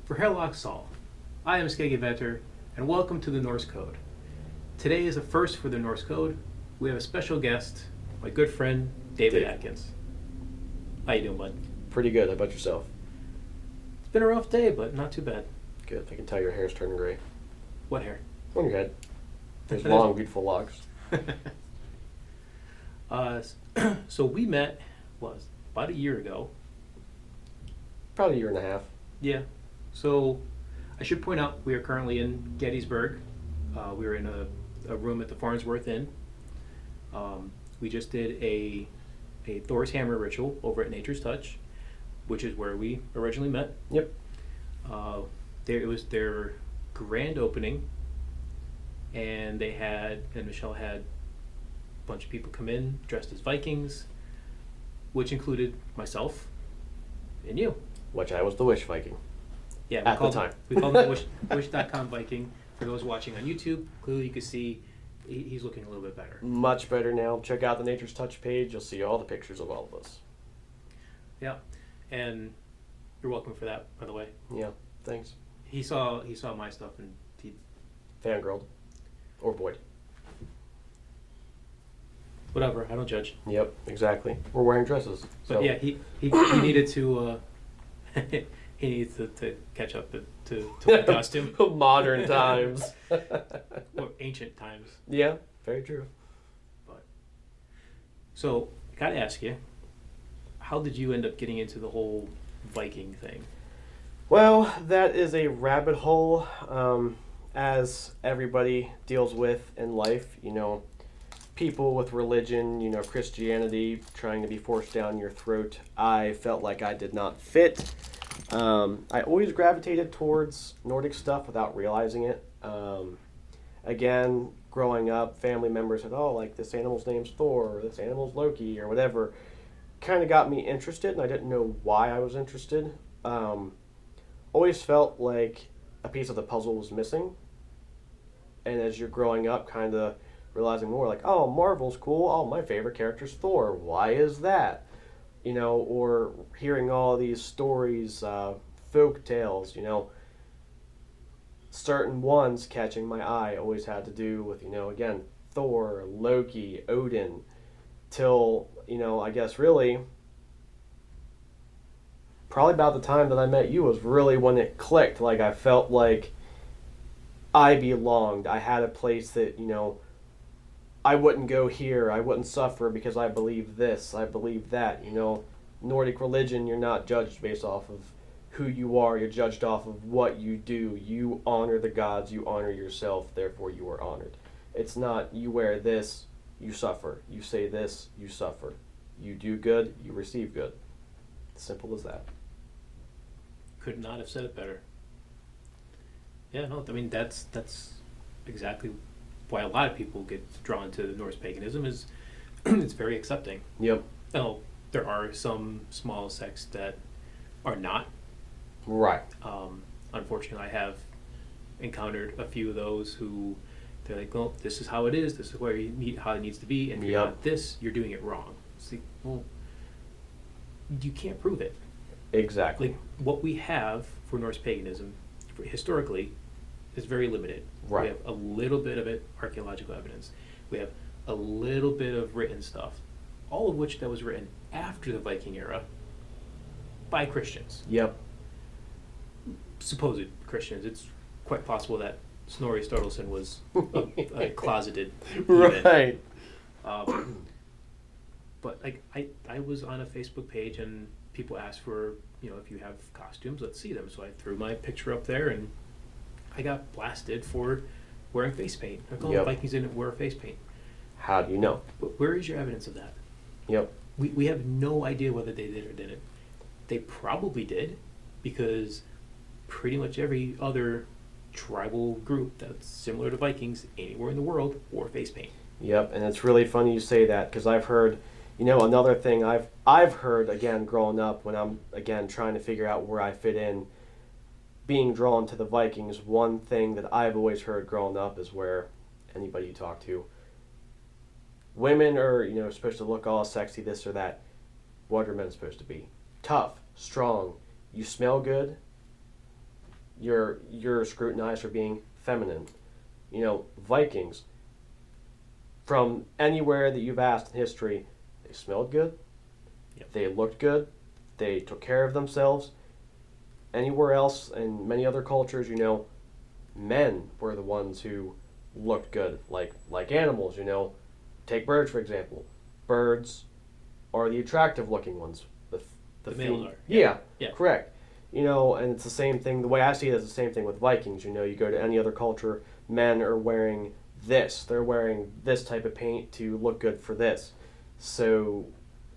For Herlock Sol, I am Skegevetter, and welcome to the Norse Code. Today is a first for the Norse Code. We have a special guest, my good friend, David Dave. Adkins. How you doing, bud? Pretty good. How about yourself? It's been a rough day, but not too bad. Good. I can tell your hair's turning gray. What hair? On your head. There's long, beautiful locks. So we met, about a year ago. Probably a year and a half. Yeah. So I should point out we are currently in Gettysburg. We were in a room at the Farnsworth Inn. We just did a Thor's Hammer ritual over at Nature's Touch, which is where we originally met. Yep. It was their grand opening, and Michelle had a bunch of people come in dressed as Vikings, which included myself and you. Which I was the Wish Viking. Yeah, At the time. We called him the Wish.com Viking. For those watching on YouTube, clearly you can see he's looking a little bit better. Much better now. Check out the Nature's Touch page. You'll see all the pictures of all of us. Yeah, and you're welcome for that, by the way. Yeah. Thanks. He saw my stuff and he Fangirled. Or boyed. whatever. I don't judge. Yep. Exactly. We're wearing dresses. But so. yeah, he needed to he needs to catch up to my costume. Modern times. Or ancient times. Yeah. Very true. So, gotta ask you, how did you end up getting into the whole Viking thing? Well, that is a rabbit hole, as everybody deals with in life. People with religion, Christianity trying to be forced down your throat. I felt like I did not fit. I always gravitated towards Nordic stuff without realizing it. Again, growing up, family members said, oh, like this animal's name's Thor, or this animal's Loki, or whatever. Kind of got me interested, and I didn't know why I was interested. Always felt like a piece of the puzzle was missing. And as you're growing up, kind of realizing more, like, oh, Marvel's cool. Oh, my favorite character's Thor. Why is that? Or hearing all these stories, folk tales, certain ones catching my eye always had to do with, again, Thor, Loki, Odin, till, I guess really, probably about the time that I met you was really when it clicked. Like, I felt like I belonged. I had a place that, I wouldn't go here. I wouldn't suffer because I believe this. I believe that. Nordic religion, you're not judged based off of who you are. You're judged off of what you do. You honor the gods. You honor yourself. Therefore, you are honored. It's not you wear this, you suffer. You say this, you suffer. You do good, you receive good. Simple as that. Could not have said it better. Yeah, no, I mean that's exactly why a lot of people get drawn to Norse paganism is it's very accepting. Yep. Now, there are some small sects that are not. Right. Unfortunately, I have encountered a few of those who they're like, well, this is how it is. This is where you need how it needs to be, and if you're not this, you're doing it wrong. It's like, well, you can't prove it. Exactly. Like what we have for Norse paganism, historically, is very limited. Right. We have a little bit of it, archaeological evidence. We have a little bit of written stuff, all of which that was written after the Viking era by Christians. Yep. Supposed Christians. It's quite possible that Snorri Sturluson was a closeted heathen. Right. But like I was on a Facebook page and people asked for, if you have costumes, let's see them. So I threw my picture up there and I got blasted for wearing face paint. I call Vikings didn't wear face paint. How do you know? But where is your evidence of that? Yep. We have no idea whether they did or didn't. They probably did because pretty much every other tribal group that's similar to Vikings anywhere in the world wore face paint. Yep, and it's really funny you say that because I've heard, another thing I've heard, again, growing up when I'm, again, trying to figure out where I fit in, being drawn to the Vikings, one thing that I've always heard growing up is where anybody you talk to, women are, supposed to look all sexy, this or that. What are men supposed to be? Tough, strong. You smell good. you're scrutinized for being feminine. You know, Vikings, from anywhere that you've asked in history, they smelled good, Yep. they looked good, they took care of themselves. Anywhere else in many other cultures, you know, men were the ones who looked good, like animals. You know, take birds for example. Birds are the attractive looking ones. The males are. Yeah, Yeah. correct. You know, and it's the same thing. The way I see it is the same thing with Vikings. You know, you go to any other culture, men are wearing this. They're wearing this type of paint to look good for this. So,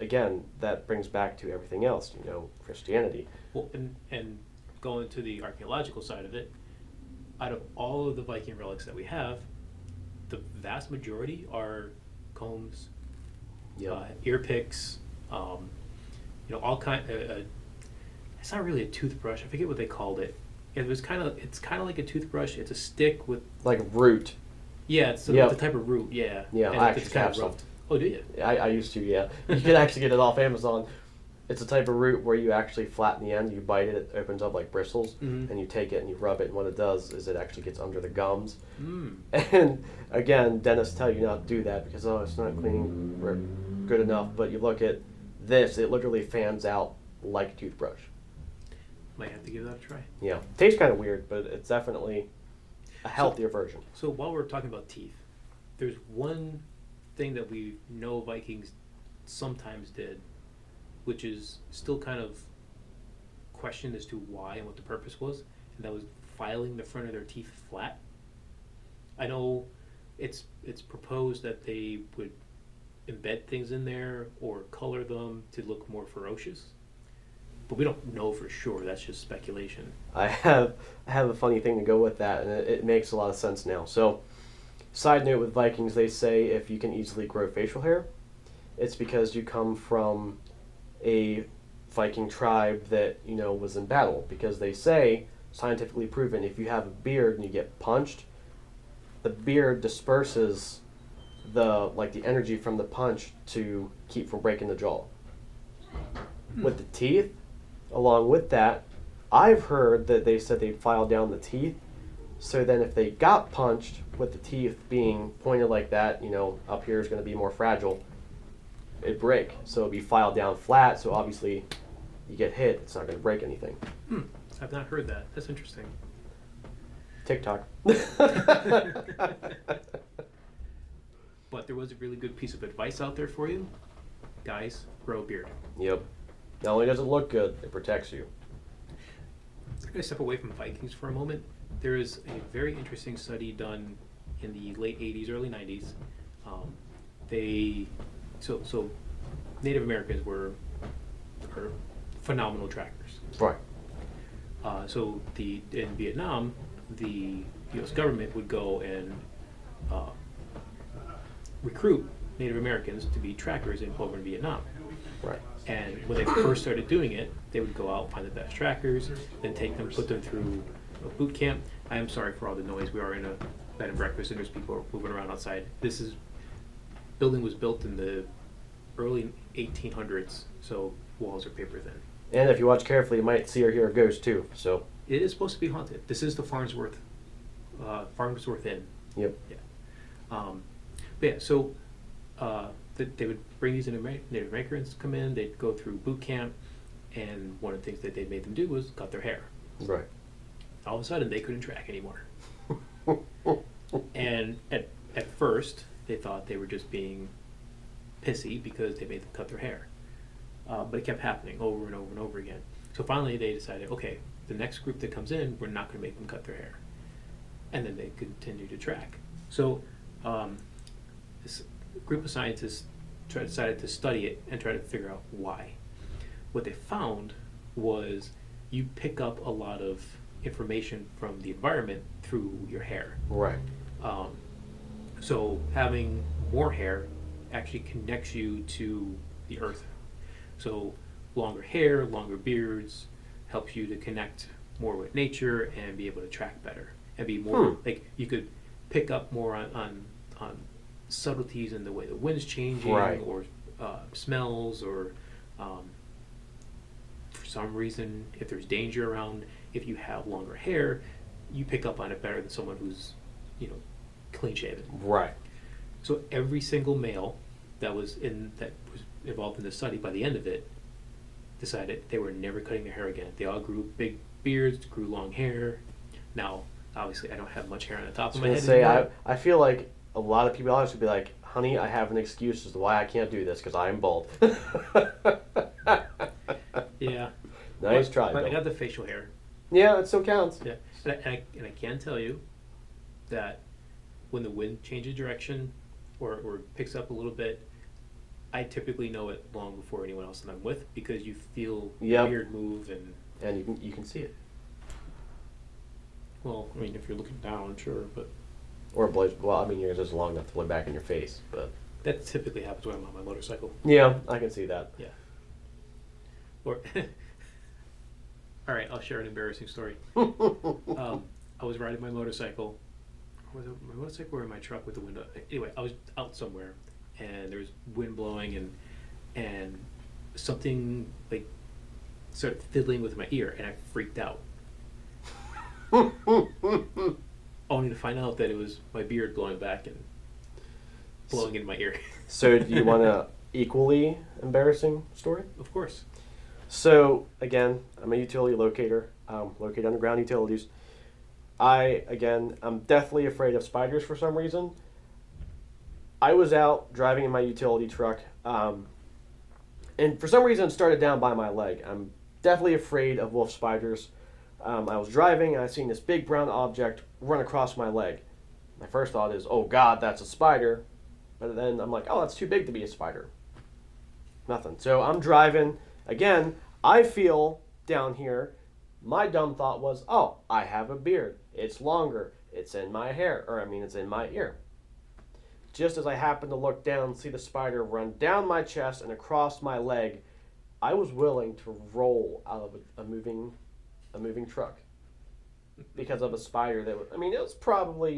again, that brings back to everything else. You know, Christianity. Well, and going to the archaeological side of it, out of all of the Viking relics that we have, the vast majority are combs, Yep. ear picks, all kind. It's not really a toothbrush. I forget what they called it. It's kind of like a toothbrush. It's a stick with. Like root. Yeah, it's Yep. the type of root. Yeah. Yeah, And I it's actually kind have of some. rough. Oh, do you? I used to, yeah. You can actually get it off Amazon. It's a type of root where you actually flatten the end, you bite it, it opens up like bristles, Mhm. and you take it and you rub it, and what it does is it actually gets under the gums. Mm. And again, dentists tell you not to do that because, oh, it's not clean or good enough, but you look at this, it literally fans out like a toothbrush. Might have to give that a try. Yeah. Tastes kind of weird, but it's definitely a healthier version. So while we're talking about teeth, there's one thing that we know Vikings sometimes did, which is still kind of questioned as to why and what the purpose was, and that was filing the front of their teeth flat. I know it's proposed that they would embed things in there or color them to look more ferocious, but we don't know for sure. That's just speculation. I have a funny thing to go with that, and it makes a lot of sense now. So, side note with Vikings, they say if you can easily grow facial hair, it's because you come from a Viking tribe that, you know, was in battle. Because they say, scientifically proven, if you have a beard and you get punched, the beard disperses the energy from the punch to keep from breaking the jaw. With the teeth, along with that, I've heard that they said they'd file down the teeth, so then if they got punched with the teeth being pointed like that, you know, up here is going to be more fragile, it'd break. So it'd be filed down flat, so obviously you get hit, it's not going to break anything. I've not heard that. That's interesting. TikTok. But there was a really good piece of advice out there for you. Guys, grow a beard. Yep. Not only does it look good, it protects you. I'm going to step away from Vikings for a moment. There is a very interesting study done in the late 80s, early 90s. So Native Americans are phenomenal trackers. Right. So in Vietnam, the U.S. government would go and recruit Native Americans to be trackers over in Vietnam. Right. And when they first started doing it, they would go out, find the best trackers, then take them, put them through a boot camp. I am sorry for all the noise. We are in a bed and breakfast, and there's people moving around outside. Building was built in the early 1800s, so walls are paper thin. And if you watch carefully, you might see or hear a ghost too. So. It is supposed to be haunted. This is the Farnsworth Inn. Yep. Yeah. But yeah, so they would bring these Native Americans come in. They'd go through boot camp, and one of the things that they made them do was cut their hair. Right. All of a sudden, they couldn't track anymore. And at first, they thought they were just being pissy because they made them cut their hair. But it kept happening over and over and over again. So finally, they decided, okay, the next group that comes in, we're not going to make them cut their hair. And then they continue to track. So this group of scientists decided to study it and try to figure out why. What they found was you pick up a lot of information from the environment through your hair. Right. So having more hair actually connects you to the earth. So longer hair, longer beards helps you to connect more with nature and be able to track better and be more like you could pick up more on subtleties in the way the wind's changing, right, or smells, or for some reason, if there's danger around, if you have longer hair, you pick up on it better than someone who's, clean shaven. Right. So every single male that was involved in the study, by the end of it, decided they were never cutting their hair again. They all grew big beards, grew long hair. Now, obviously, I don't have much hair on the top of my head anymore. I feel like a lot of people always would be like, honey, I have an excuse as to why I can't do this because I am bald. Yeah. Nice try, but I Bill. got the facial hair. Yeah, it still counts. Yeah, and I can tell you that when the wind changes direction or picks up a little bit, I typically know it long before anyone else that I'm with because you feel Yep. the beard move And you can see it. well, I mean, if you're looking down, sure, but Or it blows. Well, I mean, yours is long enough to blow back in your face, but that typically happens when I'm on my motorcycle. yeah, I can see that. Yeah. Or, all right, I'll share an embarrassing story. I was riding my motorcycle. Was it my motorcycle or my truck with the window? Anyway, I was out somewhere, and there was wind blowing, and something like started fiddling with my ear, and I freaked out. Only to find out that it was my beard blowing back and blowing in my ear. So, do you want a equally embarrassing story? Of course. So, again, I'm a utility locator, locate underground utilities. I'm deathly afraid of spiders for some reason. I was out driving in my utility truck, and for some reason it started down by my leg. I'm deathly afraid of wolf spiders. I was driving and I seen this big brown object run across my leg. My first thought is, oh God, that's a spider. But then I'm like, oh, that's too big to be a spider. Nothing. So I'm driving. Again, I feel down here. My dumb thought was, oh, I have a beard. It's longer. It's in my hair. It's in my ear. Just as I happened to look down and see the spider run down my chest and across my leg, I was willing to roll out of a moving truck because of a spider that was, it was probably,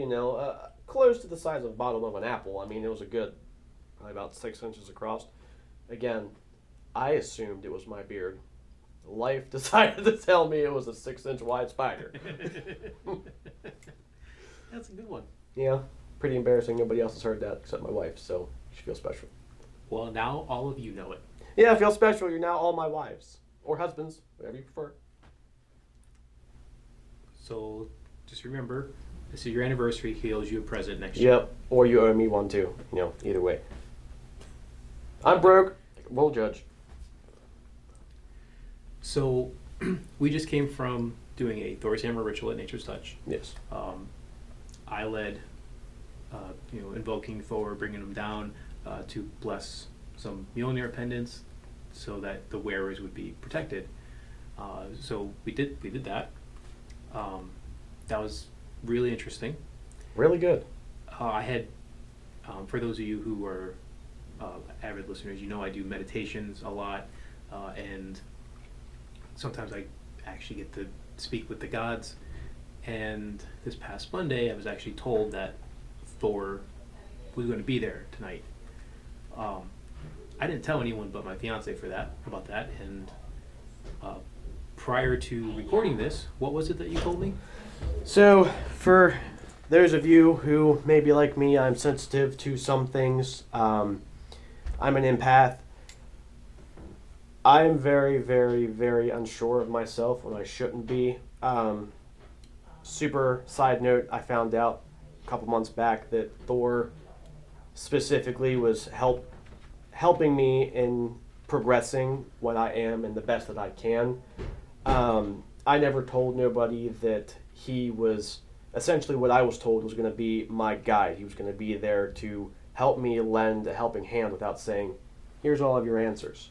close to the size of the bottom of an apple. It was a good, probably about 6 inches across. Again, I assumed it was my beard. Life decided to tell me it was a 6-inch wide spider. That's a good one. Yeah, pretty embarrassing. Nobody else has heard that except my wife, so you should feel special. Well, now all of you know it. Yeah, feel special. You're now all my wives. Or husbands, whatever you prefer. So just remember, this is your anniversary. He owes you a present next year. Yep, or you owe me one too. Either way. I'm broke. We'll judge. So we just came from doing a Thor's Hammer ritual at Nature's Touch. Yes. I led, invoking Thor, bringing him down to bless some Mjolnir pendants so that the wearers would be protected. So we did that. That was really interesting. Really good. I had, for those of you who are avid listeners, I do meditations a lot, and sometimes I actually get to speak with the gods. And this past Monday, I was actually told that Thor was going to be there tonight. I didn't tell anyone but my fiance about that. And prior to recording this, what was it that you told me? So, for those of you who may be like me, I'm sensitive to some things. I'm an empath. I'm very, very, very unsure of myself when I shouldn't be. Super side note, I found out a couple months back that Thor specifically was helping me in progressing what I am and the best that I can. I never told nobody that he was essentially what I was told was going to be my guide. He was going to be there to help me lend a helping hand without saying, here's all of your answers.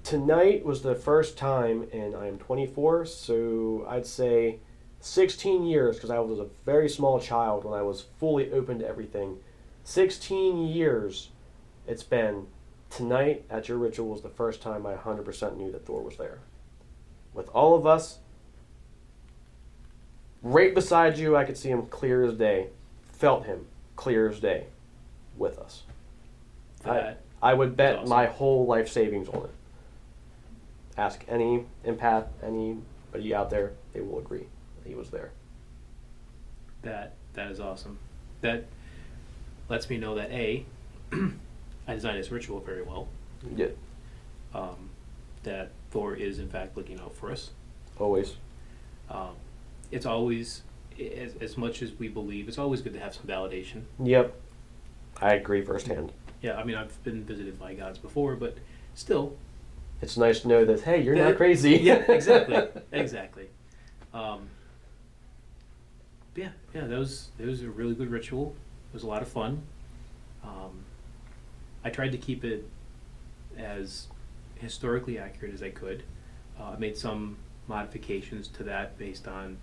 Tonight was the first time, and I am 24, so I'd say 16 years, because I was a very small child when I was fully open to everything. 16 years it's been. Tonight at your ritual was the first time I 100% knew that Thor was there. With all of us, right beside you, I could see him clear as day. Felt him clear as day with us. I would bet awesome. my whole life savings on it. Ask any empath, anybody out there, they will agree that he was there. That is awesome. That lets me know that A, I designed this ritual very well. You did. That Thor is in fact looking out for us. Always. It's always, as much as we believe, it's always good to have some validation. Yep. I agree firsthand. Yeah, I mean, I've been visited by gods before, but still. It's nice to know that, hey, you're not crazy. Yeah, exactly. Exactly. Yeah, that was a really good ritual. It was a lot of fun. I tried to keep it as historically accurate as I could. I made some modifications to that based on,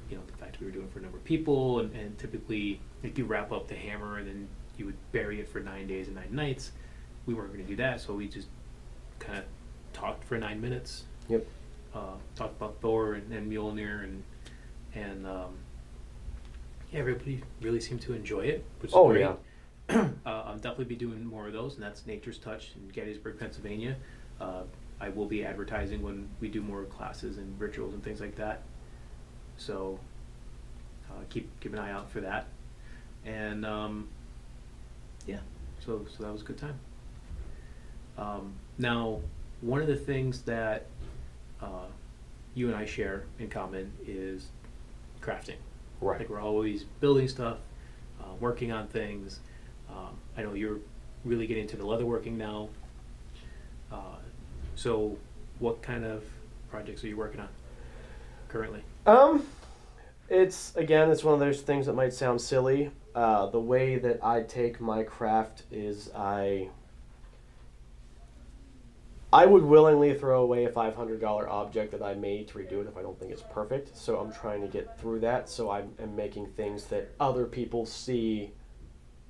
the fact we were doing it for a number of people, and typically, like, you wrap up the hammer and then you would bury it for 9 days and 9 nights. We weren't going to do that, so we just kind of talked for 9 minutes. Yep. Talked about Thor and Mjolnir, and yeah, everybody really seemed to enjoy it, which is great. Yeah. I'll definitely be doing more of those, and that's Nature's Touch in Gettysburg, Pennsylvania. I will be advertising when we do more classes and rituals and things like that. So keep an eye out for that. And yeah, so that was a good time. Now, one of the things that you and I share in common is crafting. Right. Like, we're always building stuff, working on things. I know you're really getting into the leatherworking now. So what kind of projects are you working on currently? It's one of those things that might sound silly. The way that I take my craft is I would willingly throw away a $500 object that I made to redo it if I don't think it's perfect. So I'm trying to get through that. So I am making things that other people see.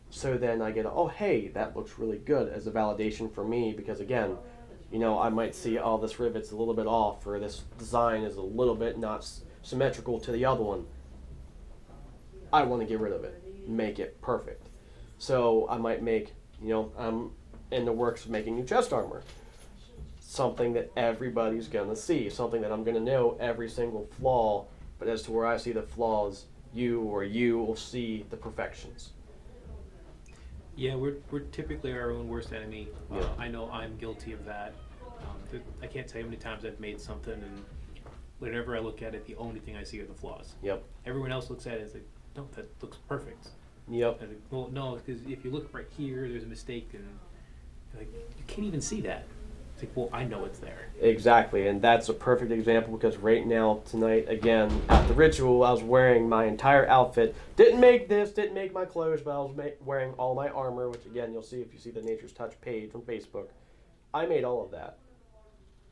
So then I get, oh, hey, that looks really good, as a validation for me. Because again, I might see, oh, this rivet's a little bit off, or this design is a little bit not symmetrical to the other one. I want to get rid of it, make it perfect. So I might make, I'm in the works of making new chest armor. Something that everybody's going to see, something that I'm going to know every single flaw, but as to where I see the flaws, you will see the perfections. Yeah, we're typically our own worst enemy. Yeah. I know I'm guilty of that. I can't tell you how many times I've made something, and whenever I look at it, the only thing I see are the flaws. Yep. Everyone else looks at it and is like, no, that looks perfect. Yep. I'm like, well, no, because if you look right here, there's a mistake, and like, you can't even see that. It's like, well, I know it's there. Exactly, and that's a perfect example, because right now, tonight, again, at the ritual, I was wearing my entire outfit. Didn't make my clothes, but I was wearing all my armor, which again, you'll see if you see the Nature's Touch page on Facebook. I made all of that.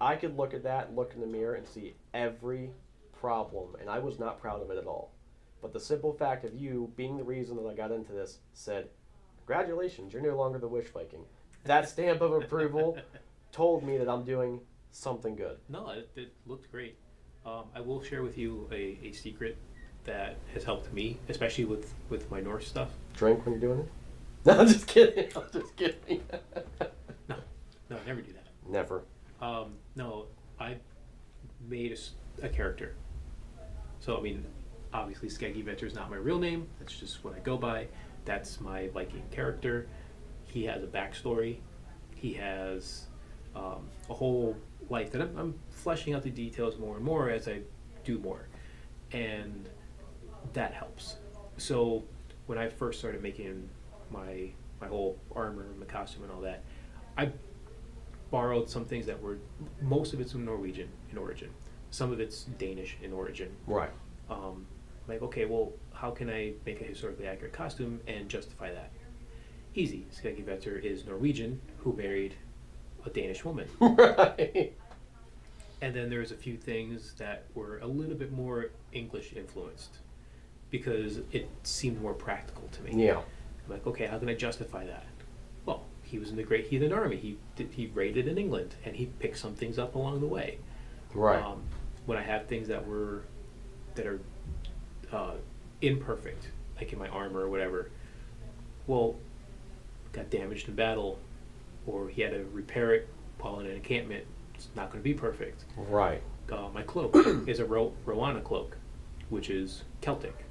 I could look at that, look in the mirror, and see every problem, and I was not proud of it at all. But the simple fact of you being the reason that I got into this said, congratulations, you're no longer the Wish Viking. That stamp of approval told me that I'm doing something good. No, it looked great. I will share with you a secret that has helped me, especially with my Norse stuff. Drink when you're doing it? No, I'm just kidding. No, I never do that. Never. No, I made a character. So, I mean, obviously Skeggy Venture is not my real name. That's just what I go by. That's my Viking character. He has a backstory. He has a whole life that I'm fleshing out the details more and more as I do more. And that helps. So when I first started making my whole armor and my costume and all that, I borrowed some things that were, most of it's Norwegian in origin. Some of it's Danish in origin. Right. Like, okay, well, how can I make a historically accurate costume and justify that? Easy. Skeggy Vetter is Norwegian who married a Danish woman. Right. And then there's a few things that were a little bit more English influenced because it seemed more practical to me. Yeah. I'm like, okay, how can I justify that? Well, he was in the Great Heathen Army. He raided in England, and he picked some things up along the way. Right. When I have things that are imperfect, like in my armor or whatever, well, got damaged in battle, or he had to repair it while in an encampment, It's not going to be perfect. Right. My cloak is a Rowana cloak, which is Celtic.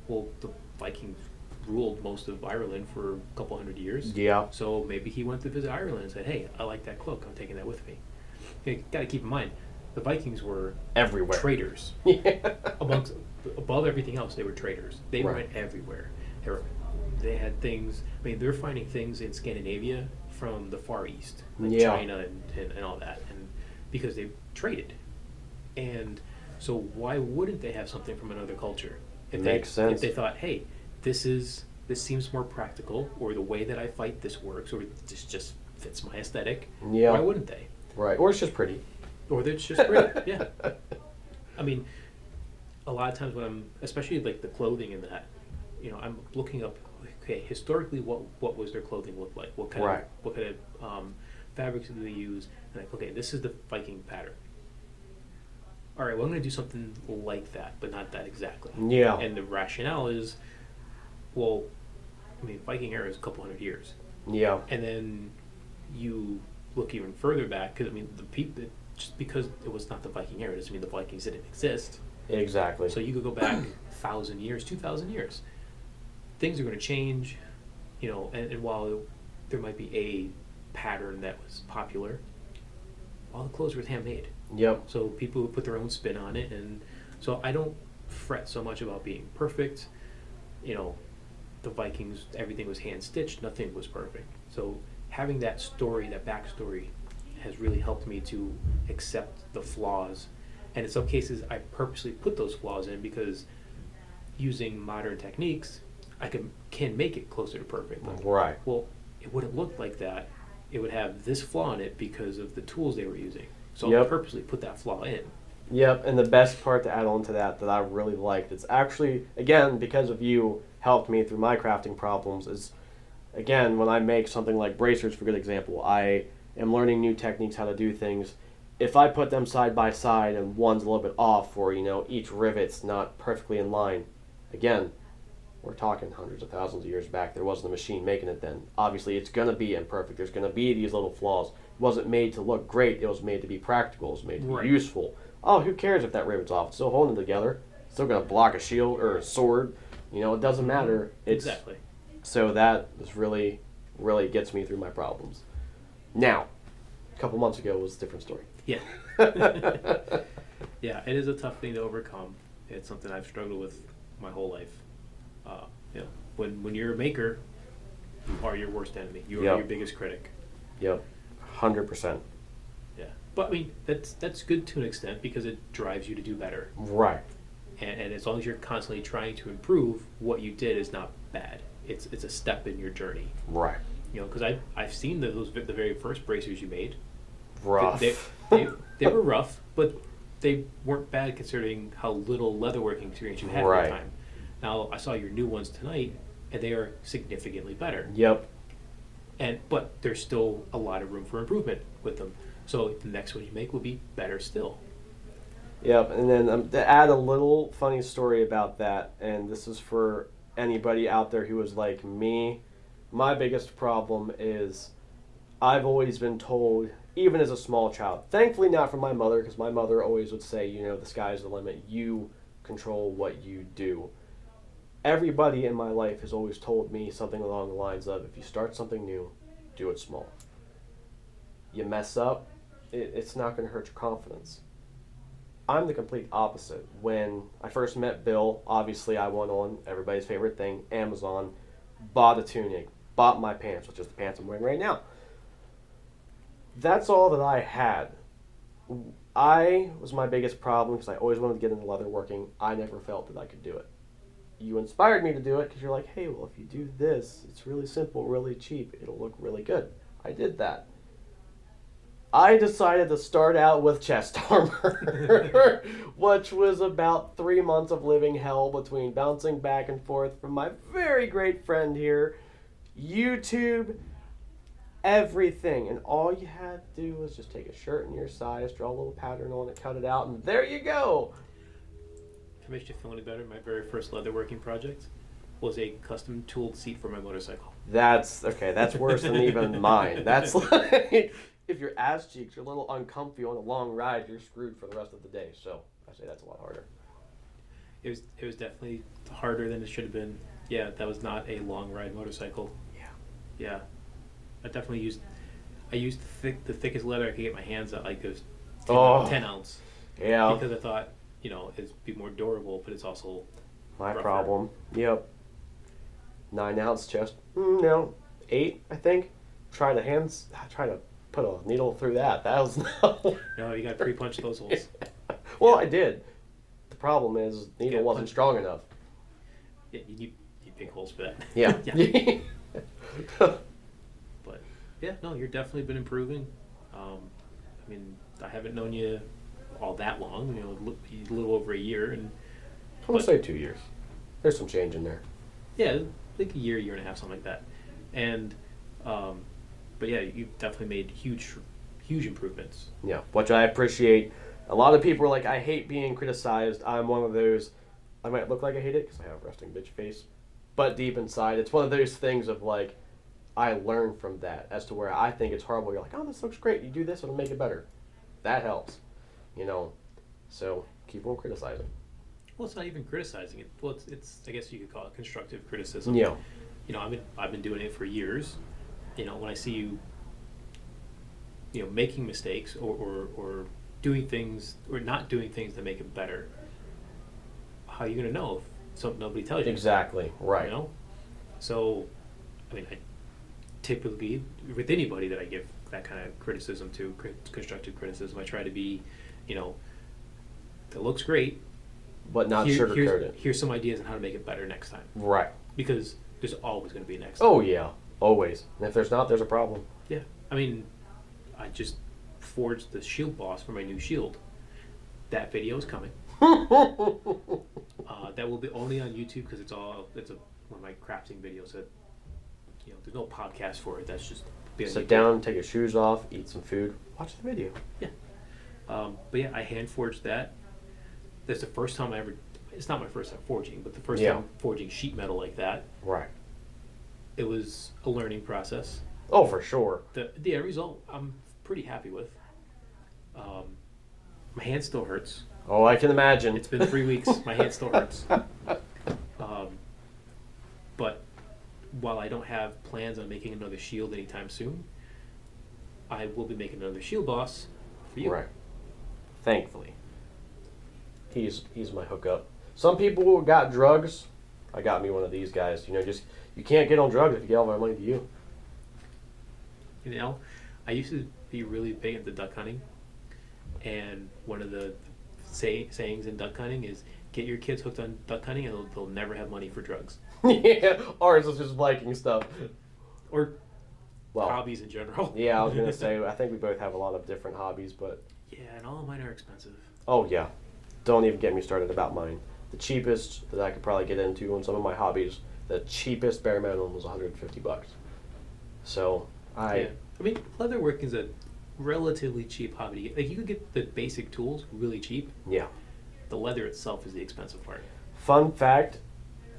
Well, the Vikings ruled most of Ireland for a couple hundred years. Yeah. So maybe he went to visit Ireland and said, "Hey, I like that cloak. I'm taking that with me." You got to keep in mind, the Vikings were Everywhere. traders. Yeah. Above everything else, they were traders. They Right. went everywhere. They had things. I mean, they're finding things in Scandinavia from the Far East, like Yeah. China and all that, and because they traded. And so, why wouldn't they have something from another culture? Makes sense. If they thought, hey, this seems more practical, or the way that I fight this works, or this just fits my aesthetic. Yeah. Why wouldn't they? Right. Or it's just pretty. Or it's just great. Yeah. I mean, a lot of times when I'm, especially like the clothing and that, I'm looking up. Okay, historically, what was their clothing look like? What kind Right. of fabrics did they use? And like, okay, this is the Viking pattern. All right, well, I'm going to do something like that, but not that exactly. Yeah. And the rationale is, well, I mean, Viking era is a couple hundred years, Yeah. and then you look even further back because I mean, the people just because it was not the Viking era doesn't mean the Vikings didn't exist. Exactly. So you could go back 1,000 years, 2,000 years. Things are going to change, and while there might be a pattern that was popular, all the clothes were handmade. Yep. So people would put their own spin on it, and so I don't fret so much about being perfect. The Vikings, everything was hand stitched, nothing was perfect. So having that story, that backstory, has really helped me to accept the flaws. And in some cases, I purposely put those flaws in because using modern techniques, I can make it closer to perfect. Like, Right. well, it wouldn't look like that. It would have this flaw in it because of the tools they were using. So I Yep. purposely put that flaw in. Yep, and the best part to add on to that I really like, that's actually, again, because of you, helped me through my crafting problems, is, again, when I make something like bracers, for good example, I am learning new techniques how to do things. If I put them side by side and one's a little bit off, or, each rivet's not perfectly in line, again, we're talking hundreds of thousands of years back. There wasn't a machine making it then. Obviously, it's going to be imperfect. There's going to be these little flaws. It wasn't made to look great. It was made to be practical. It was made to Right. be useful. Oh, who cares if that rivet's off? It's still holding it together. It's still going to block a shield or a sword. It doesn't matter. Exactly. So that just really, really gets me through my problems. Now, a couple months ago was a different story. Yeah. Yeah, it is a tough thing to overcome. It's something I've struggled with my whole life. When you're a maker, you are your worst enemy. You are Yep. your biggest critic. Yep, 100%. Yeah. But I mean, that's good to an extent because it drives you to do better. Right. And as long as you're constantly trying to improve, what you did is not bad. It's a step in your journey. Right. Because I've seen the very first bracers you made. Rough. They were rough, but they weren't bad considering how little leatherworking experience you had at Right. the time. Now I saw your new ones tonight, and they are significantly better. Yep. But there's still a lot of room for improvement with them. So the next one you make will be better still. Yep, and then to add a little funny story about that, and this is for anybody out there who is like me, my biggest problem is I've always been told, even as a small child, thankfully not from my mother, because my mother always would say, the sky's the limit, you control what you do. Everybody in my life has always told me something along the lines of, if you start something new, do it small. You mess up, it's not going to hurt your confidence. I'm the complete opposite. When I first met Bill, obviously I went on everybody's favorite thing, Amazon, bought a tunic, bought my pants, which is the pants I'm wearing right now. That's all that I had. I was my biggest problem because I always wanted to get into leatherworking. I never felt that I could do it. You inspired me to do it because you're like, hey, well, if you do this, it's really simple, really cheap, it'll look really good. I did that. I decided to start out with chest armor, which was about 3 months of living hell between bouncing back and forth from my very great friend here, YouTube, everything. And all you had to do was just take a shirt in your size, draw a little pattern on it, cut it out, and there you go. If it makes you feel any better, my very first leatherworking project was a custom tooled seat for my motorcycle. That's worse than even mine. That's like, if your ass cheeks are a little uncomfy on a long ride, you're screwed for the rest of the day. So I say that's a lot harder. It was definitely harder than it should have been. Yeah, that was not a long ride motorcycle. Yeah. Yeah, I used the thickest leather I could get my hands on, like those 10 ounce. Yeah. Because I thought, it'd be more durable, but it's also My rougher. problem. Yep. 9-ounce chest. No. 8, I think. Try to put a needle through that. That was no. No, you got to pre-punch those holes. Well, I did. The problem is the needle Yeah, wasn't strong enough. Yeah, you need big holes for that. Yeah. Yeah. But yeah, no, you're definitely been improving. I mean, I haven't known you all that long. A little over a year, and I'm gonna say 2 years. There's some change in there. yeah, like a year and a half, something like that. And but yeah, you've definitely made huge improvements. Yeah, which I appreciate. A lot of people are like, I hate being criticized. I'm one of those. I might look like I hate it because I have a resting bitch face, but deep inside, it's one of those things of like, I learn from that as to where I think it's horrible. You're like, oh, this looks great. You do this, it'll make it better. That helps, So keep on criticizing. Well, it's not even criticizing it. Well, it's I guess you could call it constructive criticism. Yeah. I've been doing it for years. When I see you, making mistakes or doing things or not doing things that make it better, how are you going to know if nobody tells you? Exactly. Right. So, I mean, I typically, with anybody that I give that kind of criticism to, constructive criticism, I try to be, it looks great, But not sugarcoat it. Here's some ideas on how to make it better next time. Right. Because there's always going to be a next time. Oh yeah, always. And if there's not, there's a problem. Yeah. I mean, I just forged the shield boss for my new shield. That video is coming. That will be only on YouTube because it's one of my crafting videos that, there's no podcast for it. That's just Sit down, take your shoes off, eat some food, watch the video. Yeah. But yeah, I hand forged that. That's the first time it's not my first time forging, but the first time forging sheet metal like that. Right. It was a learning process. Oh, for sure. The end result I'm pretty happy with. My hand still hurts. Oh, I can imagine. It's been 3 weeks. My hand still hurts. But while I don't have plans on making another shield anytime soon, I will be making another shield boss for you. Right. Thankfully. He's my hookup. Some people got drugs. I got me one of these guys. You can't get on drugs if you get all my money to you. I used to be really big into duck hunting, and one of the sayings in duck hunting is get your kids hooked on duck hunting and they'll never have money for drugs. Yeah, ours is just Viking stuff. Or hobbies in general. Yeah, I was going to say, I think we both have a lot of different hobbies, but... Yeah, and all of mine are expensive. Oh, yeah. Don't even get me started about mine. The cheapest that I could probably get into on some of my hobbies, the cheapest bare minimum was $150. So, I mean, leatherworking is a relatively cheap hobby. Like, you could get the basic tools really cheap. Yeah. The leather itself is the expensive part. Fun fact,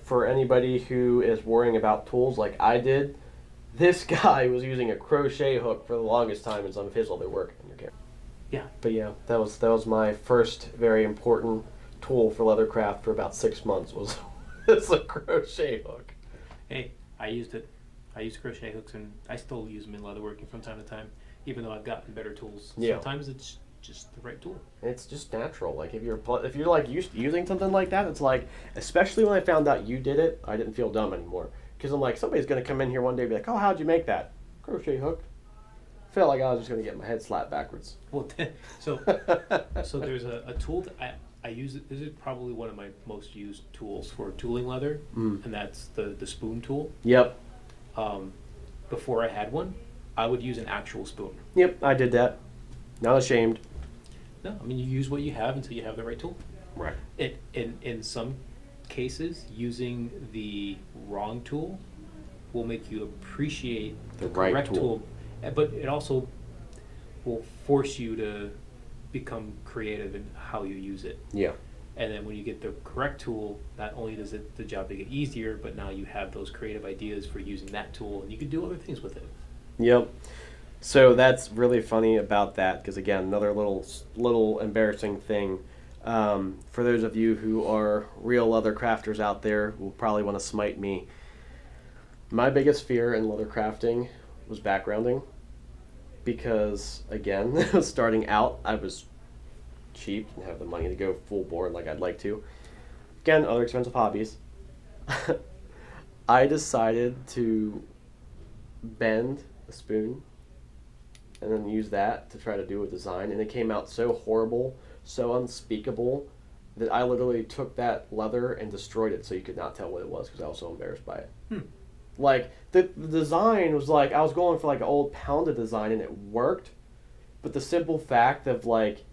for anybody who is worrying about tools like I did, this guy was using a crochet hook for the longest time in some of his other work. Yeah. But yeah, that was my first very important tool for leathercraft for about 6 months was a crochet hook. Hey, I used it. I used crochet hooks, and I still use them in leatherworking from time to time, even though I've gotten better tools. Yeah. Sometimes it's just the right tool. It's just natural. Like if you're like used to using something like that, it's like, especially when I found out you did it, I didn't feel dumb anymore. Because I'm like, somebody's gonna come in here one day and be like, oh, how'd you make that? Crochet hook. Felt like I was just gonna get my head slapped backwards. Well, so there's a tool that I use. This is probably one of my most used tools for tooling leather, and that's the spoon tool. Yep. Before I had one, I would use an actual spoon. Yep, I did that. Not ashamed. No, I mean, you use what you have until you have the right tool. Right. In some cases, using the wrong tool will make you appreciate the right correct tool, but it also will force you to become creative in how you use it. Yeah. And then when you get the correct tool, not only does the job get easier, but now you have those creative ideas for using that tool, and you can do other things with it. Yep. So that's really funny about that because again, another little embarrassing thing. For those of you who are real leather crafters out there, will probably want to smite me. My biggest fear in leather crafting was backgrounding because again, starting out, I was cheap and have the money to go full board like I'd like to. Again, other expensive hobbies. I decided to bend a spoon and then use that to try to do a design, and it came out so horrible, so unspeakable, that I literally took that leather and destroyed it so you could not tell what it was because I was so embarrassed by it. Like, the design was like, I was going for like an old pounded design and it worked, but the simple fact of like,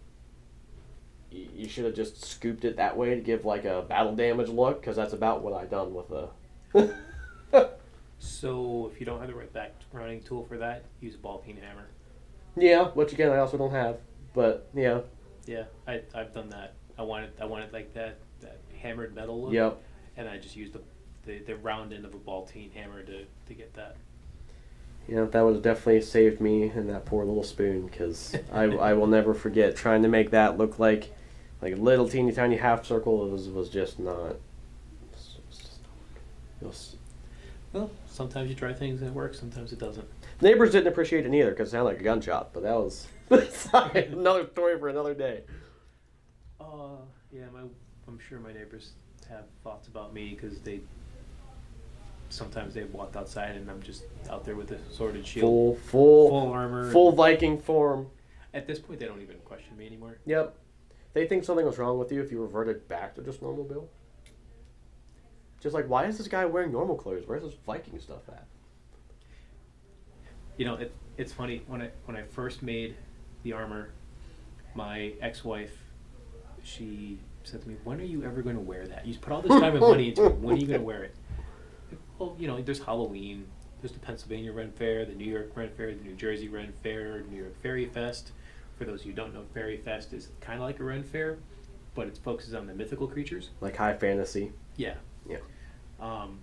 you should have just scooped it that way to give like a battle damage look, because that's about what I done with the... So if you don't have the right backgrounding tool for that, use a ball peen hammer. Yeah, which again I also don't have, but yeah. Yeah, I've done that. I wanted like that hammered metal look. Yep. And I just used the round end of a ball peen hammer to get that. Yeah, that would have definitely saved me and that poor little spoon, because I will never forget trying to make that look like a little teeny tiny half circle. Was just not. It was, Well, sometimes you try things and it works, sometimes it doesn't. neighbors didn't appreciate it either because it sounded like a gunshot, but that was sorry, another story for another day. Yeah, I'm sure my neighbors have thoughts about me because sometimes they've walked outside and I'm just out there with a sword and shield. Full armor. Full Viking form. At this point, they don't even question me anymore. Yep. They think something was wrong with you if you reverted back to just normal Bill. Just like, why is this guy wearing normal clothes? Where's his Viking stuff at? You know, it's funny, when I first made the armor, my ex-wife, she said to me, "When are you ever going to wear that? You put all this time and money into it. When are you going to wear it?" Well, you know, there's Halloween, there's the Pennsylvania Ren Fair, the New York Ren Fair, the New Jersey Ren Fair, New York Fairy Fest. For those of you who don't know, Fairy Fest is kind of like a Ren Fair, but it focuses on the mythical creatures. Like high fantasy. Yeah. Yeah. And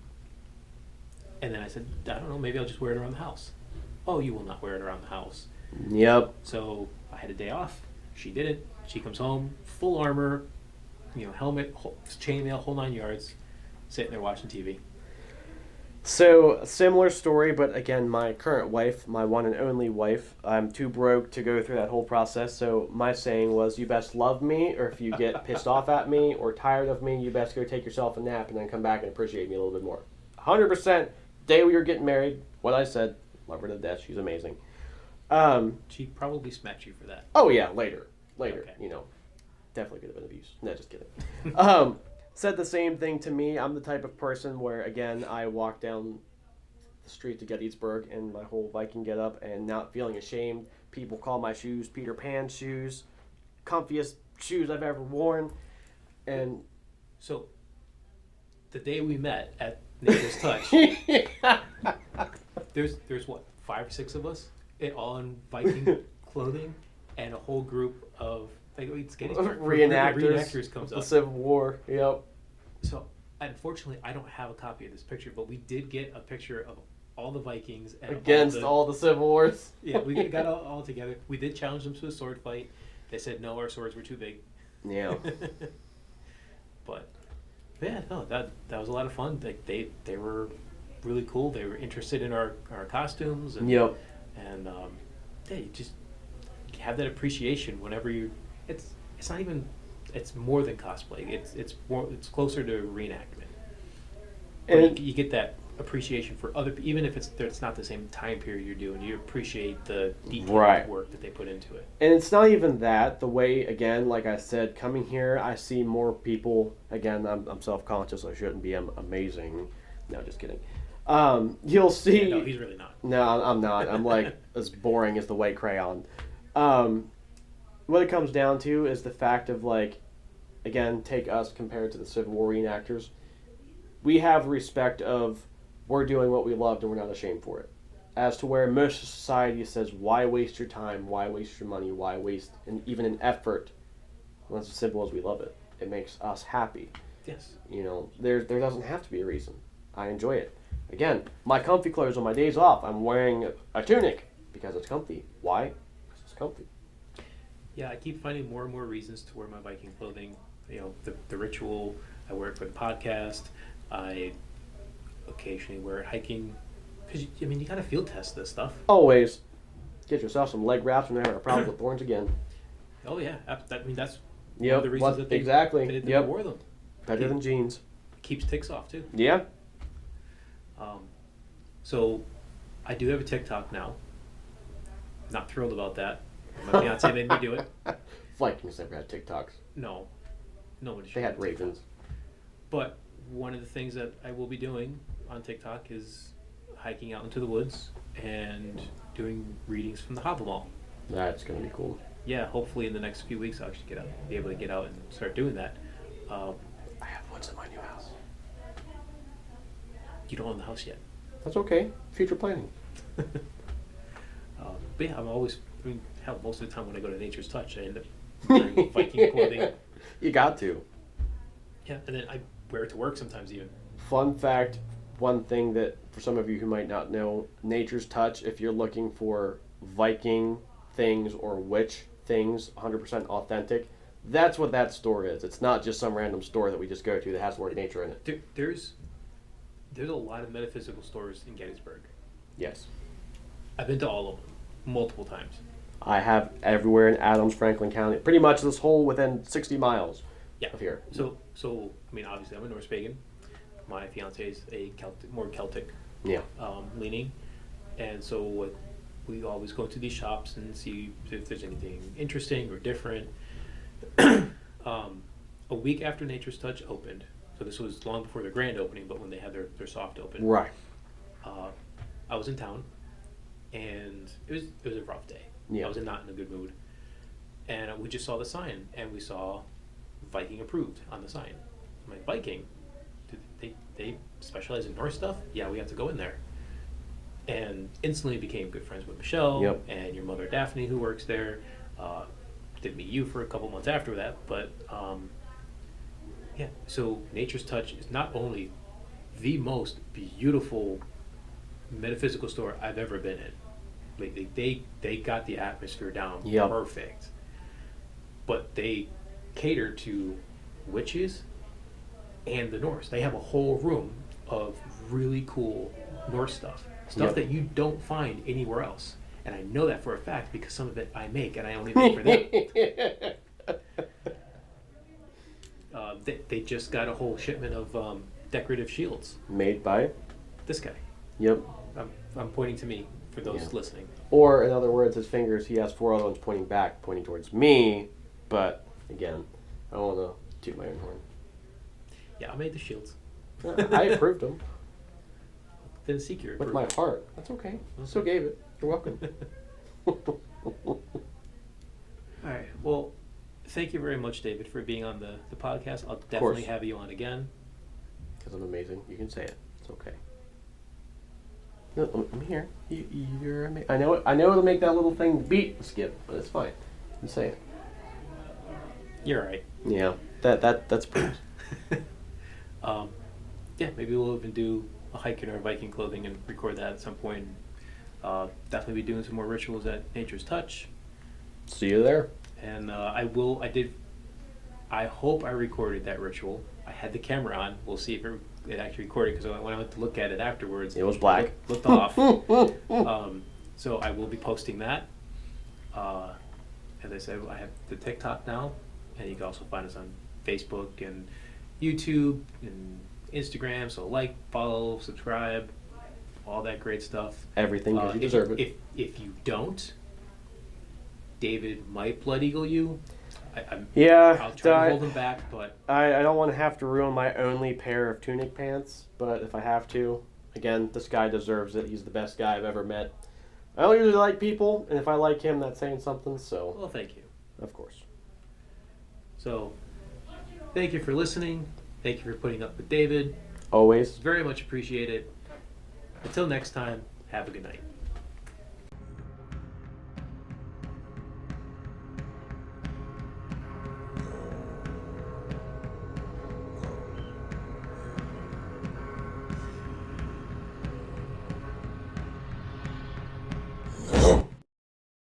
then I said, I don't know, maybe I'll just wear it around the house. Oh, you will not wear it around the house. Yep. So I had a day off. She didn't. She comes home, full armor, helmet, chainmail, whole 9 yards, sitting there watching TV. So, a similar story, but again, my current wife, my one and only wife, I'm too broke to go through that whole process, so my saying was, you best love me, or if you get pissed off at me or tired of me, you best go take yourself a nap and then come back and appreciate me a little bit more. 100%, day we were getting married, what I said, love her to death, she's amazing. She probably smacked you for that. Oh yeah, later, Okay. Definitely could have been abuse. No, just kidding. Said the same thing to me. I'm the type of person where, again, I walk down the street to Gettysburg in my whole Viking get up and not feeling ashamed. People call my shoes Peter Pan shoes, comfiest shoes I've ever worn. And So, the day we met at Nature's Touch, there's what, 5 or 6 of us, all in Viking clothing, and a whole group of it's Gettysburg. Reenactors comes of up. the Civil War. Yep. So, unfortunately, I don't have a copy of this picture, but we did get a picture of all the Vikings and Against all the Civil Wars. Yeah, we got all together. We did challenge them to a sword fight. They said no, our swords were too big. Yeah. But yeah, no, that was a lot of fun. They were really cool. They were interested in our costumes. And, Yep. And yeah, you just have that appreciation whenever you. It's not even. It's more than cosplay. It's closer to reenactment. And you get that appreciation for other, even if it's not the same time period you're doing. You appreciate the detailed work that they put into it. And it's not even that. The way, again, like I said, coming here, I see more people. Again, I'm self-conscious. I shouldn't be. I'm amazing. No, just kidding. You'll see. Yeah, no, he's really not. No, I'm not. I'm like as boring as the white crayon. What it comes down to is the fact of like, again, take us compared to the Civil War reenactors. We have respect of we're doing what we loved and we're not ashamed for it. As to where most society says, why waste your time? Why waste your money? Why waste even an effort? Well, it's as simple as we love it. It makes us happy. Yes. There doesn't have to be a reason. I enjoy it. Again, my comfy clothes on my days off, I'm wearing a tunic. Because it's comfy. Why? Because it's comfy. Yeah, I keep finding more and more reasons to wear my Viking clothing. The ritual, I wear it for the podcast. I occasionally wear it hiking. Because, you got to field test this stuff. Always get yourself some leg wraps when you're having a problem with thorns again. Oh, yeah. That's one Yep. of the reasons that they exactly. Yep. wore them. Better than jeans. Keeps ticks off, too. Yeah. So, I do have a TikTok now. Not thrilled about that. My fiance made me do it. Vikings never had TikToks. No. Nobody should They had have TikTok. ravens. But one of the things that I will be doing on TikTok is hiking out into the woods and doing readings from the Hobble. That's gonna be cool. Yeah, hopefully in the next few weeks I'll actually be able to get out and start doing that. I have woods in my new house. You don't own the house yet. That's okay. Future planning. But yeah, hell, most of the time when I go to Nature's Touch, I end up wearing Viking clothing. You got to. Yeah, and then I wear it to work sometimes even. Fun fact, one thing that for some of you who might not know, Nature's Touch, if you're looking for Viking things or witch things, 100% authentic, that's what that store is. It's not just some random store that we just go to that has the word nature in it. There's a lot of metaphysical stores in Gettysburg. Yes. I've been to all of them multiple times. I have everywhere in Adams, Franklin County, pretty much this whole within 60 miles of here. So obviously I'm a Norse pagan. My fiance is more Celtic Yeah. leaning, and so we always go to these shops and see if there's anything interesting or different. A week after Nature's Touch opened, so this was long before their grand opening, but when they had their soft open, Right. I was in town, and it was a rough day. Yeah. I was not in a good mood, and we just saw the sign, and we saw Viking approved on the sign. I'm like, Viking? They specialize in Norse stuff? Yeah, we have to go in there. And instantly became good friends with Michelle. Yep. And your mother Daphne, who works there. Did meet you for a couple months after that, but yeah. So Nature's Touch is not only the most beautiful metaphysical store I've ever been in. Like they got the atmosphere down Yep. perfect, but they cater to witches and the Norse. They have a whole room of really cool Norse stuff Yep. that you don't find anywhere else. And I know that for a fact because some of it I make, and I only make for them. They just got a whole shipment of decorative shields. Made by? This guy. Yep. I'm pointing to me for those Yeah. listening. Or, in other words, his fingers, he has 4 other ones pointing back, pointing towards me. But, again, I don't want to toot my own horn. Yeah, I made the shields. I approved them. Then seek your With approval. my heart. That's okay. Still gave it. You're welcome. All right. Well, thank you very much, David, for being on the podcast. I'll definitely have you on again. Because I'm amazing. You can say it. It's okay. No, I'm here. You're amazing. I know it'll make that little thing beat skip, but it's fine. You say it. You're all right. Yeah. That's pretty. Yeah, maybe we'll even do a hike in our Viking clothing and record that at some point. Definitely be doing some more rituals at Nature's Touch. See you there. And I hope I recorded that ritual. I had the camera on. We'll see if it actually recorded, because when I went to look at it afterwards, It was black. Looked off. So I will be posting that. As I said, I have the TikTok now, and you can also find us on Facebook and YouTube and Instagram. So like, follow, subscribe, all that great stuff. Everything because you deserve it. If you don't, David might blood eagle you. I'll try to hold him back, but I don't want to have to ruin my only pair of tunic pants, but if I have to, again, this guy deserves it. He's the best guy I've ever met. I don't usually like people, and if I like him, that's saying something, so... well, thank you. Of course. So, thank you for listening. Thank you for putting up with David. Always. Very much appreciate it. Until next time, have a good night.